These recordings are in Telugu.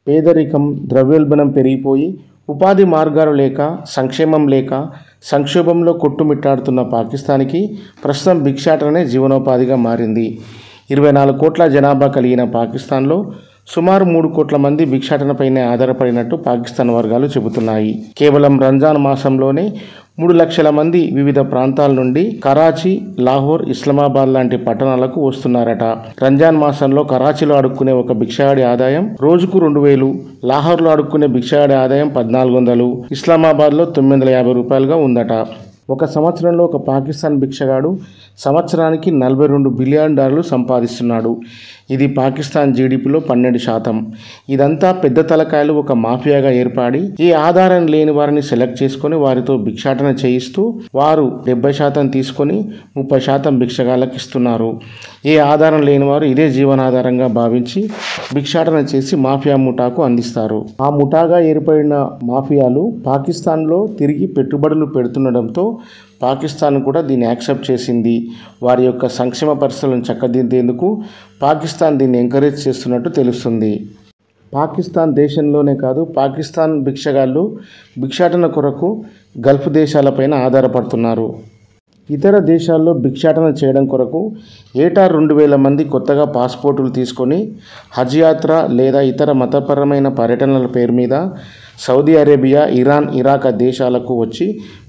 పేదరికం, ద్రవ్యోల్బణం పెరిగిపోయి ఉపాధి మార్గాలు లేక, సంక్షేమం లేక సంక్షోభంలో కొట్టుమిట్టాడుతున్న పాకిస్తాన్కి ప్రస్తుతం భిక్షాటనే జీవనోపాధిగా మారింది. 24 కోట్ల జనాభా కలిగిన పాకిస్తాన్లో సుమారు 3 కోట్ల మంది భిక్షాటనపైనే ఆధారపడినట్టు పాకిస్తాన్ వర్గాలు చెబుతున్నాయి. కేవలం రంజాన్ మాసంలోనే 3 లక్షల మంది వివిధ ప్రాంతాల నుండి కరాచీ, లాహోర్, ఇస్లామాబాద్ లాంటి పట్టణాలకు వస్తున్నారట. రంజాన్ మాసంలో కరాచీలో అడుక్కునే ఒక భిక్షగాడి ఆదాయం రోజుకు 2000, లాహోర్లో అడుక్కునే భిక్షగాడి ఆదాయం 1400, ఇస్లామాబాద్లో 950 రూపాయలుగా ఉందట. ఒక సంవత్సరంలో ఒక పాకిస్తాన్ భిక్షగాడు సంవత్సరానికి $42 బిలియన్ సంపాదిస్తున్నాడు. ఇది పాకిస్తాన్ జీడిపిలో 12%. ఇదంతా పెద్ద తలకాయలు ఒక మాఫియాగా ఏర్పడి ఈ ఆధారం లేని వారిని సెలెక్ట్ చేసుకొని వారితో భిక్షాటన చేయిస్తూ వారు 70% తీసుకొని 30% భిక్షగాళ్ళకి ఇస్తున్నారు. ఏ ఆధారం లేని వారు ఇదే జీవనాధారంగా భావించి భిక్షాటన చేసి మాఫియా ముఠాకు అందిస్తారు. ఆ ముఠాగా ఏర్పడిన మాఫియాలు పాకిస్తాన్లో తిరిగి పెట్టుబడులు పెడుతుండడంతో పాకిస్తాన్ కూడా దీన్ని యాక్సెప్ట్ చేసింది. వారి యొక్క సంక్షేమ పరిస్థితులను చక్కదిద్దేందుకు పాకిస్తాన్ దీన్ని ఎంకరేజ్ చేస్తున్నట్టు తెలుస్తుంది. పాకిస్తాన్ దేశంలోనే కాదు, పాకిస్తాన్ భిక్షగాళ్ళు భిక్షాటన కొరకు గల్ఫ్ దేశాలపైన ఆధారపడుతున్నారు. ఇతర దేశాల్లో భిక్షాటన చేయడం కొరకు ఏటా 2000 మంది కొత్తగా పాస్పోర్టులు తీసుకొని హజ్ యాత్ర లేదా ఇతర మతపరమైన పర్యటనల పేరు మీద సౌదీ అరేబియా, ఇరాన్, ఇరాక్ దేశాలకు వచ్చి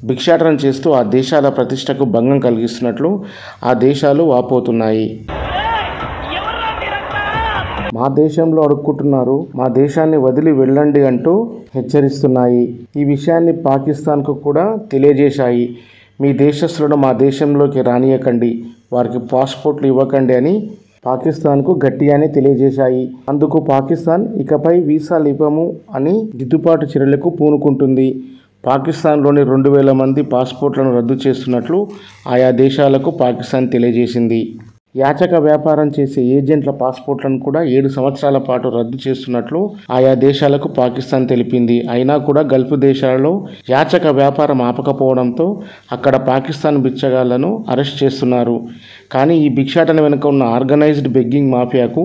భిక్షాటన చేస్తూ ఆ దేశాల ప్రతిష్టకు భంగం కలిగిస్తున్నట్లు ఆ దేశాలు వాపోతున్నాయి. మా దేశంలో అడుక్కుంటున్నారు, మా దేశాన్ని వదిలి వెళ్ళండి అంటూ హెచ్చరిస్తున్నాయి. ఈ విషయాన్ని పాకిస్తాన్కు కూడా తెలియజేశాయి. మీ దేశస్తులను మా దేశంలోకి రానియకండి, వారికి పాస్పోర్ట్లు ఇవ్వకండి అని పాకిస్తాన్కు గట్టిగానే తెలియజేశాయి. అందుకు పాకిస్తాన్ ఇకపై వీసాలు ఇవ్వము అని దిద్దుబాటు చర్యలకు పూనుకుంటుంది. పాకిస్తాన్లోని 2000 మంది పాస్పోర్ట్లను రద్దు చేస్తున్నట్లు ఆయా దేశాలకు పాకిస్తాన్ తెలియజేసింది. యాచక వ్యాపారం చేసే ఏజెంట్ల పాస్పోర్ట్లను కూడా 7 సంవత్సరాల పాటు రద్దు చేస్తున్నట్లు ఆయా దేశాలకు పాకిస్తాన్ తెలిపింది. అయినా కూడా గల్ఫ్ దేశాలలో యాచక వ్యాపారం ఆపకపోవడంతో అక్కడ పాకిస్తాన్ బిచ్చగాళ్లను అరెస్ట్ చేస్తున్నారు. కానీ ఈ భిక్షాటన వెనుక ఉన్న ఆర్గనైజ్డ్ బెగ్గింగ్ మాఫియాకు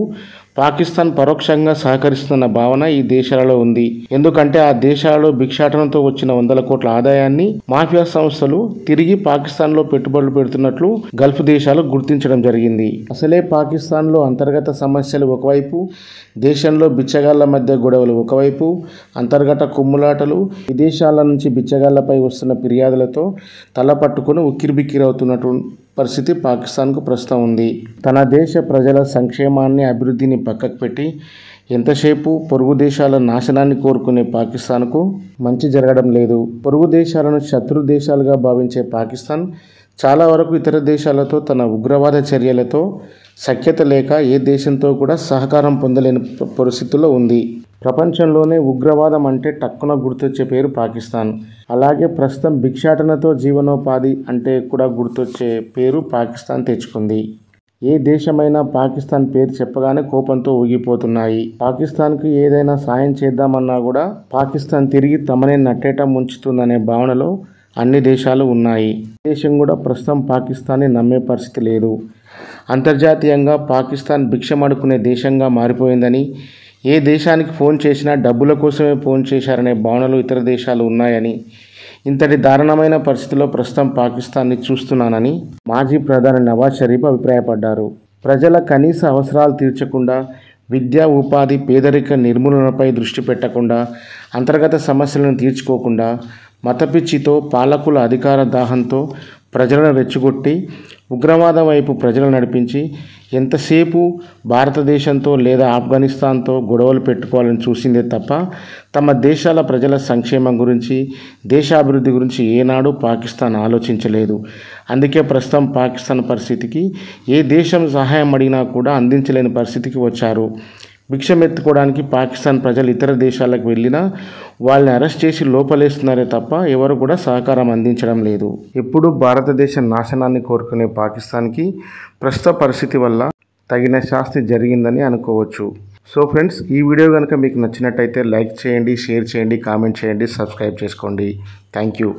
పాకిస్తాన్ పరోక్షంగా సహకరిస్తున్న భావన ఈ దేశాలలో ఉంది. ఎందుకంటే ఆ దేశాలలో భిక్షాటనతో వచ్చిన 100 కోట్ల ఆదాయాన్ని మాఫియా సంస్థలు తిరిగి పాకిస్తాన్లో పెట్టుబడులు పెడుతున్నట్లు గల్ఫ్ దేశాలు గుర్తించడం జరిగింది. అసలే పాకిస్తాన్లో అంతర్గత సమస్యలు ఒకవైపు, దేశంలో బిచ్చగాళ్ల మధ్య గొడవలు ఒకవైపు, అంతర్గత కుమ్ములాటలు, విదేశాల నుంచి బిచ్చగాళ్లపై వస్తున్న ఫిర్యాదులతో తల పట్టుకుని ఉక్కిరిబిక్కిరవుతున్నట్టు పరిస్థితి పాకిస్తాన్కు ప్రస్తుతం ఉంది. తన దేశ ప్రజల సంక్షేమాన్ని, అభివృద్ధిని పక్కకు పెట్టి ఎంతసేపు పొరుగు దేశాల నాశనాన్ని కోరుకునే పాకిస్తాన్కు మంచి జరగడం లేదు. పొరుగు దేశాలను శత్రు దేశాలుగా భావించే పాకిస్తాన్ చాలా వరకు ఇతర దేశాలతో తన ఉగ్రవాద చర్యలతో సఖ్యత లేక ఏ దేశంతో కూడా సహకారం పొందలేని పరిస్థితుల్లో ఉంది. ప్రపంచంలోనే ఉగ్రవాదం అంటే టక్కున గుర్తొచ్చే పేరు పాకిస్తాన్. అలాగే ప్రస్తుతం భిక్షాటనతో జీవనోపాధి అంటే కూడా గుర్తొచ్చే పేరు పాకిస్తాన్ తెచ్చుకుంది. ఏ దేశమైనా పాకిస్తాన్ పేరు చెప్పగానే కోపంతో ఊగిపోతున్నాయి. పాకిస్తాన్కి ఏదైనా సాయం చేద్దామన్నా కూడా పాకిస్తాన్ తిరిగి తమనే నట్టేట ముంచుతుందనే భావనలో అన్ని దేశాలు ఉన్నాయి. దేశం కూడా ప్రస్తుతం పాకిస్తాన్ని నమ్మే పరిస్థితి లేదు. అంతర్జాతీయంగా పాకిస్తాన్ భిక్షమడుకునే దేశంగా మారిపోయిందని, ఏ దేశానికి ఫోన్ చేసినా డబ్బుల కోసమే ఫోన్ చేశారనే భావనలు ఇతర దేశాలు ఉన్నాయని, ఇంతటి దారుణమైన పరిస్థితిలో ప్రస్తుతం పాకిస్తాన్ని చూస్తున్నానని మాజీ ప్రధాని నవాజ్ షరీఫ్ అభిప్రాయపడ్డారు. ప్రజల కనీస అవసరాలు తీర్చకుండా, విద్యా, ఉపాధి, పేదరిక నిర్మూలనపై దృష్టి పెట్టకుండా, అంతర్గత సమస్యలను తీర్చుకోకుండా, మతపిచ్చితో, పాలకుల అధికార దాహంతో ప్రజలను రెచ్చగొట్టి ఉగ్రవాదం వైపు ప్రజలను నడిపించి ఎంతసేపు భారతదేశంతో లేదా ఆఫ్ఘనిస్తాన్తో గొడవలు పెట్టుకోవాలని చూసిందే తప్ప తమ దేశాల ప్రజల సంక్షేమం గురించి, దేశాభివృద్ధి గురించి ఏనాడు పాకిస్తాన్ ఆలోచించలేదు. అందుకే ప్రస్తుతం పాకిస్తాన్ పరిస్థితికి ఏ దేశం సహాయం అడిగినా కూడా అందించలేని పరిస్థితికి వచ్చారు. భిక్షమెత్తుకోవడానికి పాకిస్తాన్ ప్రజలు ఇతర దేశాలకు వెళ్ళినా వాళ్ళని అరెస్ట్ చేసి లోపలేస్తున్నారే తప్ప ఎవరు కూడా సహకారం అందించడం లేదు. ఎప్పుడూ భారతదేశ నాశనాన్ని కోరుకునే పాకిస్తాన్కి ప్రస్తుత పరిస్థితి వల్ల తగిన శాస్తి జరిగిందని అనుకోవచ్చు. సో ఫ్రెండ్స్, ఈ వీడియో కనుక మీకు నచ్చినట్టయితే లైక్ చేయండి, షేర్ చేయండి, కామెంట్ చేయండి, సబ్స్క్రైబ్ చేసుకోండి. Thank you.